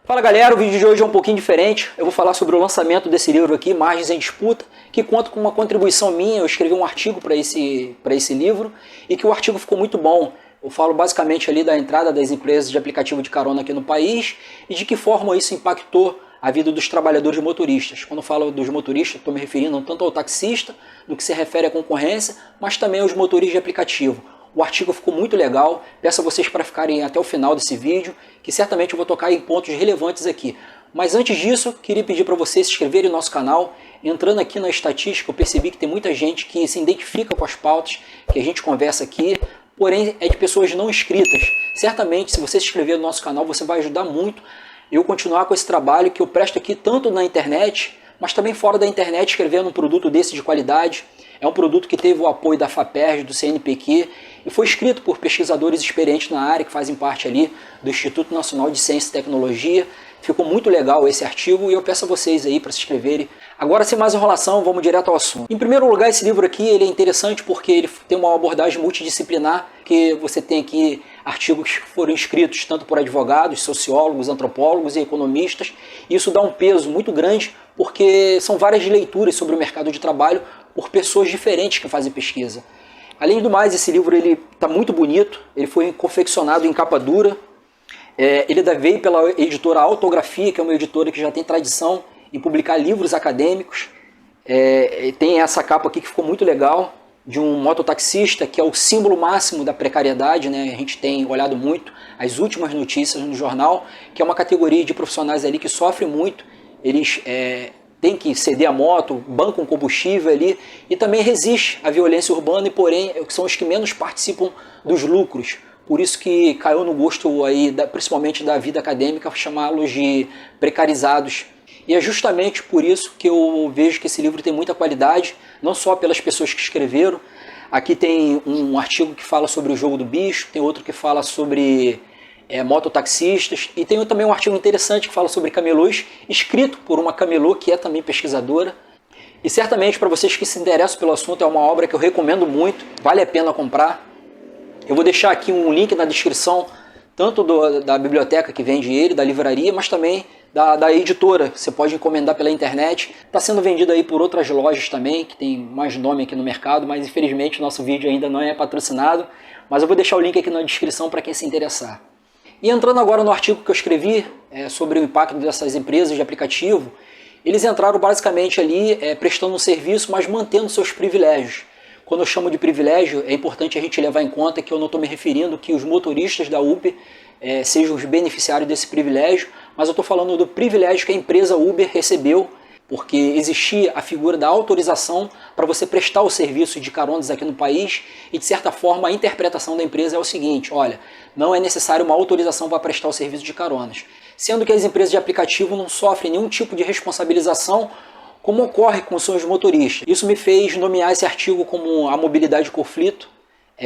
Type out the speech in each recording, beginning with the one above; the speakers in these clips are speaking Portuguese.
Fala galera, o vídeo de hoje é um pouquinho diferente. Eu vou falar sobre o lançamento desse livro aqui, Margens em Disputa, que conta com uma contribuição minha. Eu escrevi um artigo para esse livro e que o artigo ficou muito bom. Eu falo basicamente ali da entrada das empresas de aplicativo de carona aqui no país e de que forma isso impactou a vida dos trabalhadores motoristas. Quando eu falo dos motoristas, estou me referindo tanto ao taxista, no que se refere à concorrência, mas também aos motoristas de aplicativo. O artigo ficou muito legal, peço a vocês para ficarem até o final desse vídeo, que certamente eu vou tocar em pontos relevantes aqui. Mas antes disso, queria pedir para vocês se inscreverem no nosso canal. Entrando aqui na estatística, eu percebi que tem muita gente que se identifica com as pautas que a gente conversa aqui, porém é de pessoas não inscritas. Certamente, se você se inscrever no nosso canal, você vai ajudar muito eu continuar com esse trabalho que eu presto aqui tanto na internet, mas também fora da internet, escrevendo um produto desse de qualidade. É um produto que teve o apoio da FAPERJ, do CNPq, e foi escrito por pesquisadores experientes na área, que fazem parte ali do Instituto Nacional de Ciência e Tecnologia. Ficou muito legal esse artigo e eu peço a vocês aí para se inscreverem. Agora, sem mais enrolação, vamos direto ao assunto. Em primeiro lugar, esse livro aqui ele é interessante porque ele tem uma abordagem multidisciplinar, que você tem aqui artigos que foram escritos tanto por advogados, sociólogos, antropólogos e economistas. Isso dá um peso muito grande porque são várias leituras sobre o mercado de trabalho por pessoas diferentes que fazem pesquisa. Além do mais, esse livro está muito bonito, ele foi confeccionado em capa dura. Ele veio pela editora Autografia, que é uma editora que já tem tradição em publicar livros acadêmicos. Tem essa capa aqui que ficou muito legal, de um mototaxista, que é o símbolo máximo da precariedade, né? A gente tem olhado muito as últimas notícias no jornal, que é uma categoria de profissionais ali que sofrem muito. Eles têm que ceder a moto, bancam combustível ali, e também resiste à violência urbana, e porém são os que menos participam dos lucros. Por isso que caiu no gosto aí, principalmente da vida acadêmica, chamá-los de precarizados. E é justamente por isso que eu vejo que esse livro tem muita qualidade, não só pelas pessoas que escreveram. Aqui tem um artigo que fala sobre o jogo do bicho, tem outro que fala sobre mototaxistas, e tem também um artigo interessante que fala sobre camelôs, escrito por uma camelô que é também pesquisadora. E certamente para vocês que se interessam pelo assunto, é uma obra que eu recomendo muito, vale a pena comprar. Eu vou deixar aqui um link na descrição, tanto da biblioteca que vende ele, da livraria, mas também da editora. Você pode encomendar pela internet. Está sendo vendido aí por outras lojas também, que tem mais nome aqui no mercado, mas infelizmente o nosso vídeo ainda não é patrocinado. Mas eu vou deixar o link aqui na descrição para quem se interessar. E entrando agora no artigo que eu escrevi sobre o impacto dessas empresas de aplicativo, eles entraram basicamente ali prestando um serviço, mas mantendo seus privilégios. Quando eu chamo de privilégio, é importante a gente levar em conta que eu não estou me referindo que os motoristas da Uber sejam os beneficiários desse privilégio, mas eu estou falando do privilégio que a empresa Uber recebeu, porque existia a figura da autorização para você prestar o serviço de caronas aqui no país, e de certa forma a interpretação da empresa é o seguinte: olha, não é necessário uma autorização para prestar o serviço de caronas. Sendo que as empresas de aplicativo não sofrem nenhum tipo de responsabilização, como ocorre com os seus motoristas. Isso me fez nomear esse artigo como a mobilidade de conflito,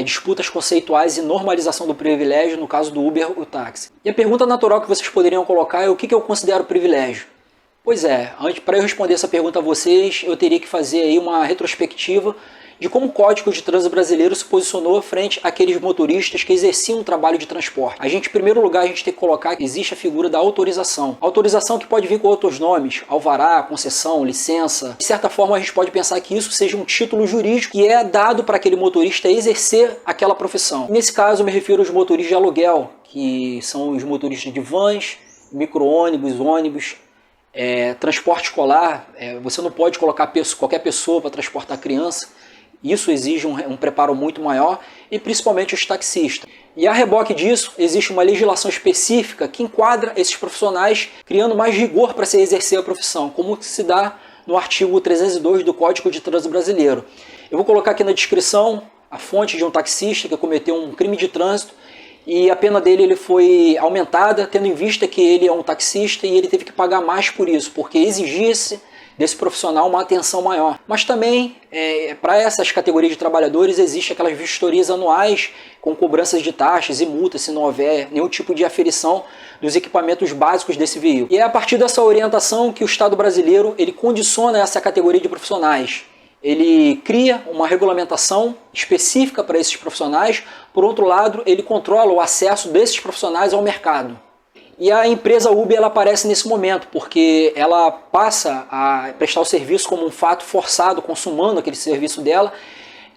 disputas conceituais e normalização do privilégio no caso do Uber e o táxi. E a pergunta natural que vocês poderiam colocar é: o que eu considero privilégio? Pois é, para eu responder essa pergunta a vocês, eu teria que fazer aí uma retrospectiva de como o Código de Trânsito Brasileiro se posicionou frente àqueles motoristas que exerciam um trabalho de transporte. Em primeiro lugar, a gente tem que colocar que existe a figura da autorização. Autorização que pode vir com outros nomes: alvará, concessão, licença. De certa forma, a gente pode pensar que isso seja um título jurídico que é dado para aquele motorista exercer aquela profissão. Nesse caso, eu me refiro aos motoristas de aluguel, que são os motoristas de vans, micro-ônibus, ônibus, transporte escolar. Você não pode colocar qualquer pessoa para transportar criança. Isso exige um preparo muito maior, e principalmente os taxistas. E a reboque disso, existe uma legislação específica que enquadra esses profissionais, criando mais rigor para se exercer a profissão, como se dá no artigo 302 do Código de Trânsito Brasileiro. Eu vou colocar aqui na descrição a fonte de um taxista que cometeu um crime de trânsito, e a pena dele foi aumentada, tendo em vista que ele é um taxista e ele teve que pagar mais por isso, porque exigia-se desse profissional uma atenção maior. Mas também, para essas categorias de trabalhadores, existem aquelas vistorias anuais com cobranças de taxas e multas se não houver nenhum tipo de aferição dos equipamentos básicos desse veículo. E é a partir dessa orientação que o Estado brasileiro ele condiciona essa categoria de profissionais. Ele cria uma regulamentação específica para esses profissionais. Por outro lado, ele controla o acesso desses profissionais ao mercado. E a empresa Uber ela aparece nesse momento, porque ela passa a prestar o serviço como um fato forçado, consumando aquele serviço dela,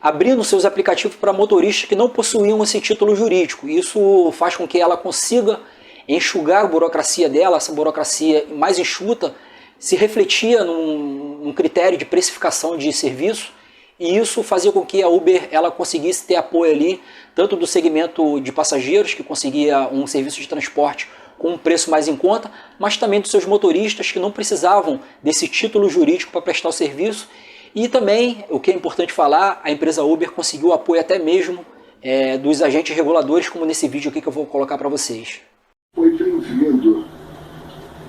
abrindo seus aplicativos para motoristas que não possuíam esse título jurídico. Isso faz com que ela consiga enxugar a burocracia dela, essa burocracia mais enxuta, se refletia num critério de precificação de serviço, e isso fazia com que a Uber ela conseguisse ter apoio ali, tanto do segmento de passageiros, que conseguia um serviço de transporte com um preço mais em conta, mas também dos seus motoristas que não precisavam desse título jurídico para prestar o serviço. E também, o que é importante falar, a empresa Uber conseguiu apoio até mesmo dos agentes reguladores, como nesse vídeo aqui que eu vou colocar para vocês. Foi bem-vindo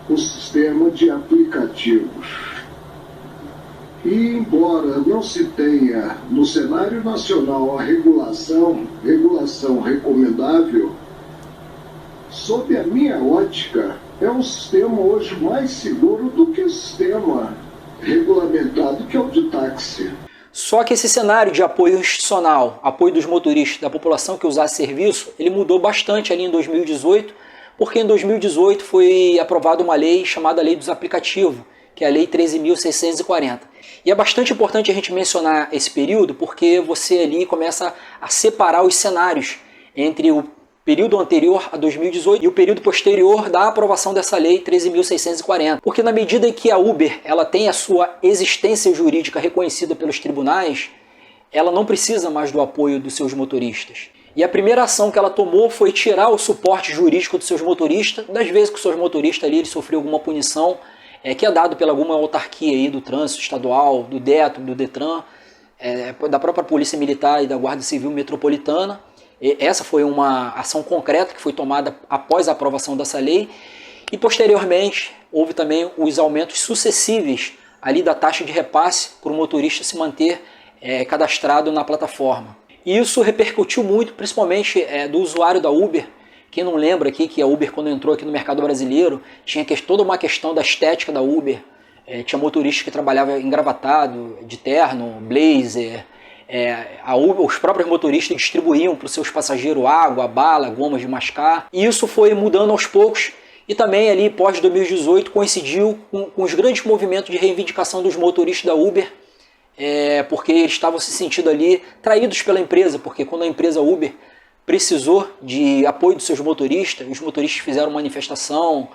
o sistema de aplicativos. E embora não se tenha no cenário nacional a regulação recomendável, sob a minha ótica, é um sistema hoje mais seguro do que o sistema regulamentado, que é o de táxi. Só que esse cenário de apoio institucional, apoio dos motoristas, da população que usasse serviço, ele mudou bastante ali em 2018, porque em 2018 foi aprovada uma lei chamada Lei dos Aplicativos, que é a Lei 13.640. E é bastante importante a gente mencionar esse período, porque você ali começa a separar os cenários entre o período anterior a 2018 e o período posterior da aprovação dessa lei 13.640. Porque na medida em que a Uber ela tem a sua existência jurídica reconhecida pelos tribunais, ela não precisa mais do apoio dos seus motoristas. E a primeira ação que ela tomou foi tirar o suporte jurídico dos seus motoristas, das vezes que os seus motoristas ali sofreram alguma punição, que é dado pela alguma autarquia aí do trânsito estadual, do DETRO, do DETRAN, da própria Polícia Militar e da Guarda Civil Metropolitana. Essa foi uma ação concreta que foi tomada após a aprovação dessa lei. E posteriormente houve também os aumentos sucessivos ali da taxa de repasse para o motorista se manter cadastrado na plataforma. E isso repercutiu muito, principalmente do usuário da Uber. Quem não lembra aqui que a Uber, quando entrou aqui no mercado brasileiro, tinha toda uma questão da estética da Uber. Tinha motorista que trabalhava engravatado, de terno, blazer. A Uber, os próprios motoristas distribuíam para os seus passageiros água, bala, gomas de mascar. E isso foi mudando aos poucos. E também ali, pós 2018, coincidiu com os grandes movimentos de reivindicação dos motoristas da Uber, porque eles estavam se sentindo ali traídos pela empresa, porque quando a empresa Uber precisou de apoio dos seus motoristas, os motoristas fizeram manifestação,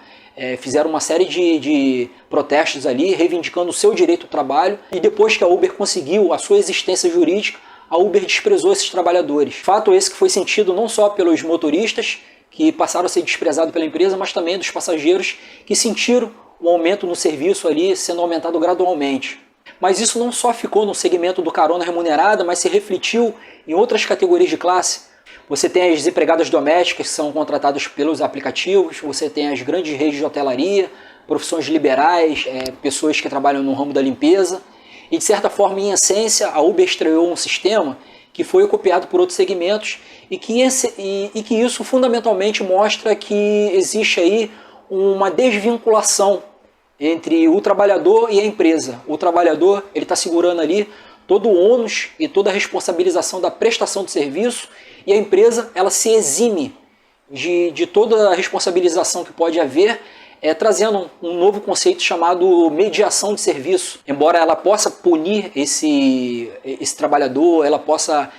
fizeram uma série de protestos ali, reivindicando o seu direito ao trabalho, e depois que a Uber conseguiu a sua existência jurídica, a Uber desprezou esses trabalhadores. Fato esse que foi sentido não só pelos motoristas, que passaram a ser desprezados pela empresa, mas também dos passageiros que sentiram o aumento no serviço ali sendo aumentado gradualmente. Mas isso não só ficou no segmento do carona remunerada, mas se refletiu em outras categorias de classe. Você tem as empregadas domésticas que são contratadas pelos aplicativos, você tem as grandes redes de hotelaria, profissões liberais, pessoas que trabalham no ramo da limpeza. E de certa forma, em essência, a Uber estreou um sistema que foi copiado por outros segmentos e que isso fundamentalmente mostra que existe aí uma desvinculação entre o trabalhador e a empresa. O trabalhador ele está segurando ali todo o ônus e toda a responsabilização da prestação de serviço, e a empresa ela se exime de toda a responsabilização que pode haver, trazendo um novo conceito chamado mediação de serviço. Embora ela possa punir esse trabalhador, ela possa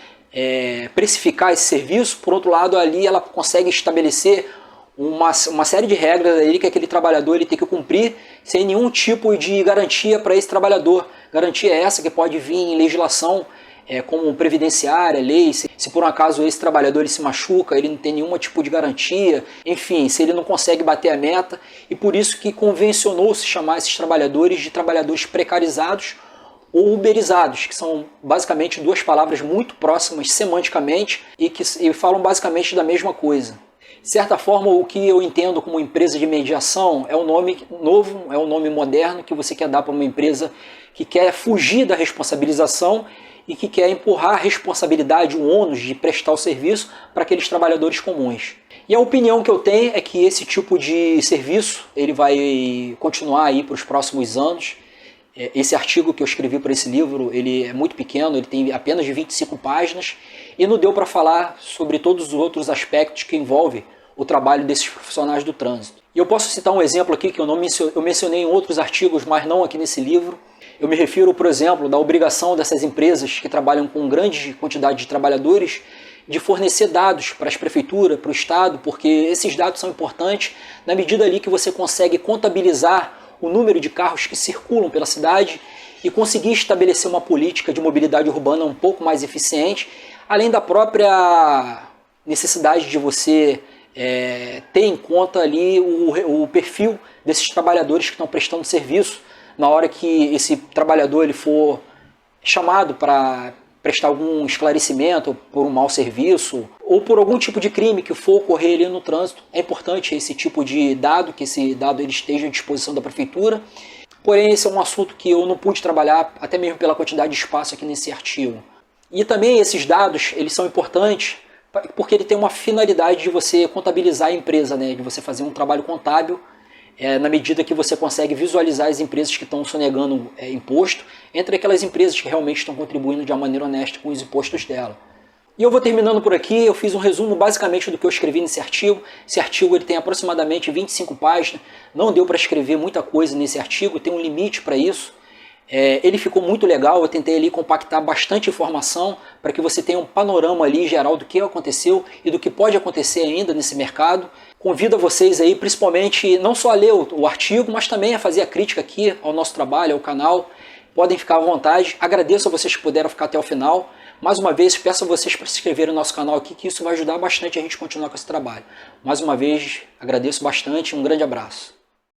precificar esse serviço, por outro lado ali ela consegue estabelecer uma série de regras ali que aquele trabalhador ele tem que cumprir sem nenhum tipo de garantia para esse trabalhador. Garantia essa que pode vir em legislação como previdenciária, lei, se por um acaso esse trabalhador ele se machuca, ele não tem nenhum tipo de garantia, enfim, se ele não consegue bater a meta, e por isso que convencionou-se chamar esses trabalhadores de trabalhadores precarizados ou uberizados, que são basicamente duas palavras muito próximas semanticamente e que falam basicamente da mesma coisa. De certa forma, o que eu entendo como empresa de mediação é um nome novo, é um nome moderno que você quer dar para uma empresa que quer fugir da responsabilização e que quer empurrar a responsabilidade, o ônus de prestar o serviço para aqueles trabalhadores comuns. E a opinião que eu tenho é que esse tipo de serviço ele vai continuar aí para os próximos anos. Esse artigo que eu escrevi para esse livro ele é muito pequeno, ele tem apenas 25 páginas e não deu para falar sobre todos os outros aspectos que envolvem o trabalho desses profissionais do trânsito. E eu posso citar um exemplo aqui que eu mencionei em outros artigos, mas não aqui nesse livro. Eu me refiro, por exemplo, da obrigação dessas empresas que trabalham com grande quantidade de trabalhadores de fornecer dados para as prefeituras, para o Estado, porque esses dados são importantes na medida ali que você consegue contabilizar o número de carros que circulam pela cidade e conseguir estabelecer uma política de mobilidade urbana um pouco mais eficiente, além da própria necessidade de você ter em conta ali o perfil desses trabalhadores que estão prestando serviço na hora que esse trabalhador ele for chamado para prestar algum esclarecimento por um mau serviço ou por algum tipo de crime que for ocorrer ali no trânsito. É importante esse tipo de dado, que esse dado ele esteja à disposição da prefeitura. Porém, esse é um assunto que eu não pude trabalhar, até mesmo pela quantidade de espaço aqui nesse artigo. E também esses dados, eles são importantes porque ele tem uma finalidade de você contabilizar a empresa, né? De você fazer um trabalho contábil na medida que você consegue visualizar as empresas que estão sonegando imposto entre aquelas empresas que realmente estão contribuindo de uma maneira honesta com os impostos dela. E eu vou terminando por aqui. Eu fiz um resumo basicamente do que eu escrevi nesse artigo. Esse artigo ele tem aproximadamente 25 páginas. Não deu para escrever muita coisa nesse artigo, tem um limite para isso. Ele ficou muito legal, eu tentei ali compactar bastante informação para que você tenha um panorama ali geral do que aconteceu e do que pode acontecer ainda nesse mercado. Convido a vocês aí, principalmente, não só a ler o artigo, mas também a fazer a crítica aqui ao nosso trabalho, ao canal. Podem ficar à vontade. Agradeço a vocês que puderam ficar até o final. Mais uma vez, peço a vocês para se inscreverem no nosso canal aqui, que isso vai ajudar bastante a gente a continuar com esse trabalho. Mais uma vez, agradeço bastante e um grande abraço.